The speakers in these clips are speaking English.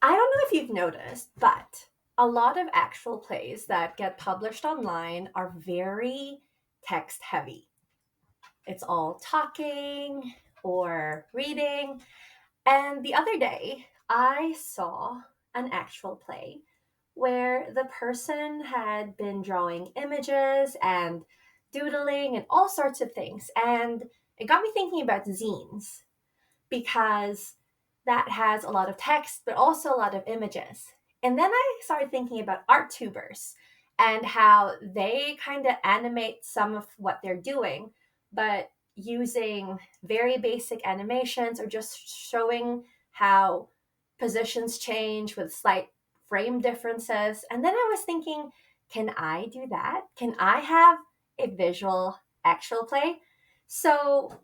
I don't know if you've noticed, but a lot of actual plays that get published online are very text heavy. It's all talking or reading. And the other day, I saw an actual play where the person had been drawing images and doodling and all sorts of things. And it got me thinking about zines because that has a lot of text, but also a lot of images. And then I started thinking about art tubers and how they kind of animate some of what they're doing, but using very basic animations or just showing how positions change with slight frame differences. And then I was thinking, can I do that? Can I have a visual actual play? So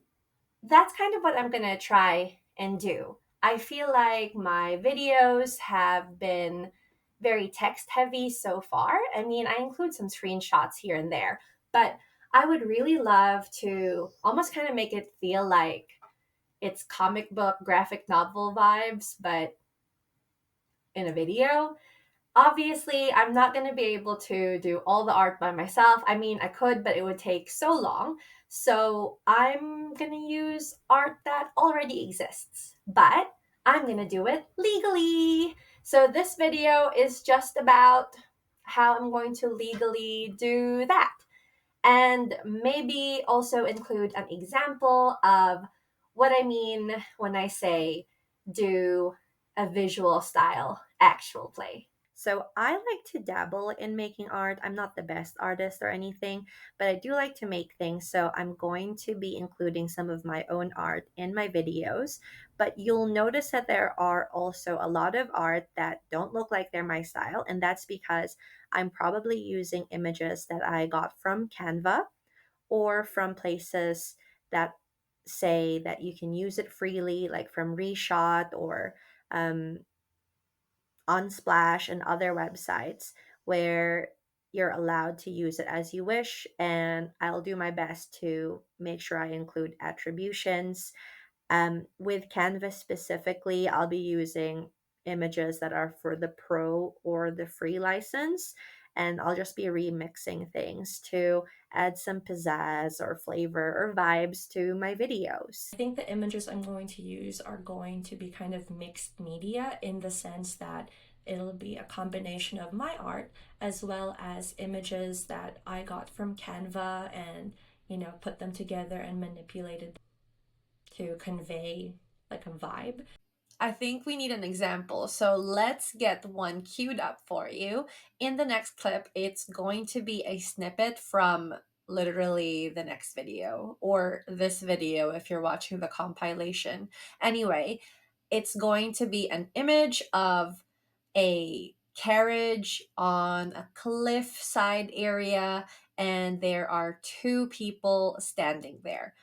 that's kind of what I'm going to try and do. I feel like my videos have been very text heavy so far. I mean, I include some screenshots here and there, but I would really love to almost kind of make it feel like it's comic book graphic novel vibes, but in a video. Obviously, I'm not going to be able to do all the art by myself. I mean, I could, but it would take so long. So I'm going to use art that already exists, but I'm going to do it legally. So this video is just about how I'm going to legally do that. And maybe also include an example of what I mean when I say do a visual style actual play. So I like to dabble in making art. I'm not the best artist or anything, but I do like to make things. So I'm going to be including some of my own art in my videos. But you'll notice that there are also a lot of art that don't look like they're my style. And that's because I'm probably using images that I got from Canva or from places that say that you can use it freely, like from Reshot or um, Unsplash and other websites where you're allowed to use it as you wish. And I'll do my best to make sure I include attributions. With Canvas specifically, I'll be using images that are for the pro or the free license. And I'll just be remixing things to add some pizzazz or flavor or vibes to my videos. I think the images I'm going to use are going to be kind of mixed media in the sense that it'll be a combination of my art as well as images that I got from Canva and, put them together and manipulated to convey like a vibe. I think we need an example. So let's get one queued up for you. In the next clip, it's going to be a snippet from literally the next video or this video if you're watching the compilation. Anyway, it's going to be an image of a carriage on a cliffside area, and there are two people standing there.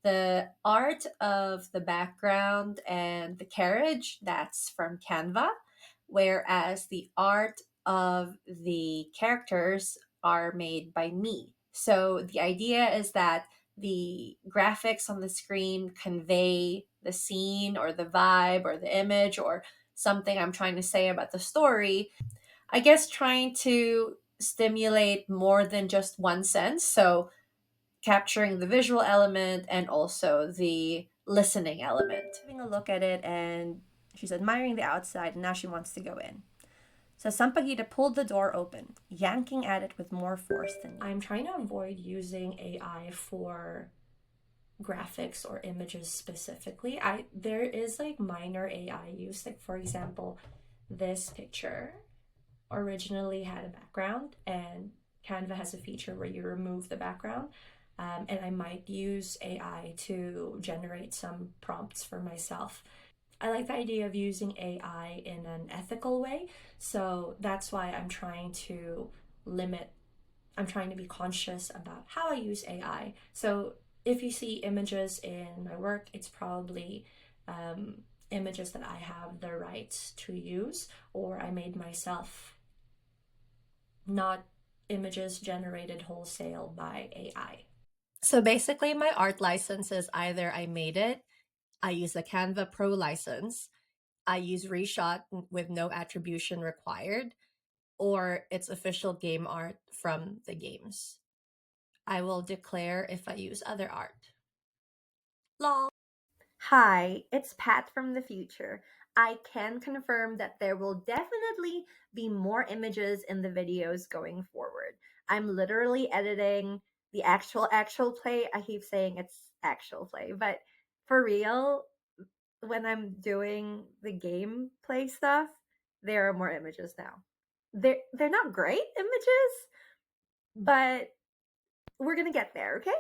The art of the background and the carriage, that's from Canva, whereas the art of the characters are made by me. So the idea is that the graphics on the screen convey the scene or the vibe or the image or something I'm trying to say about the story. I guess trying to stimulate more than just one sense. So capturing the visual element and also the listening element. Having a look at it, and she's admiring the outside, and now she wants to go in. So Sampaguita pulled the door open, yanking at it with more force than I'm trying to avoid using AI for graphics or images specifically. There is like minor AI use, like for example, this picture originally had a background and Canva has a feature where you remove the background. And I might use AI to generate some prompts for myself. I like the idea of using AI in an ethical way. So that's why limit, I'm trying to be conscious about how I use AI. So if you see images in my work, it's probably images that I have the rights to use or I made myself, not images generated wholesale by AI. So basically, my art license is either I made it, I use the Canva Pro license, I use reshot with no attribution required, or it's official game art from the games. I will declare if I use other art. Lol. Hi, it's Pat from the future. I can confirm that there will definitely be more images in the videos going forward. I'm literally editing the actual play. I keep saying it's actual play, but for real, when I'm doing the gameplay stuff, there are more images now. They're not great images, but we're gonna get there, okay?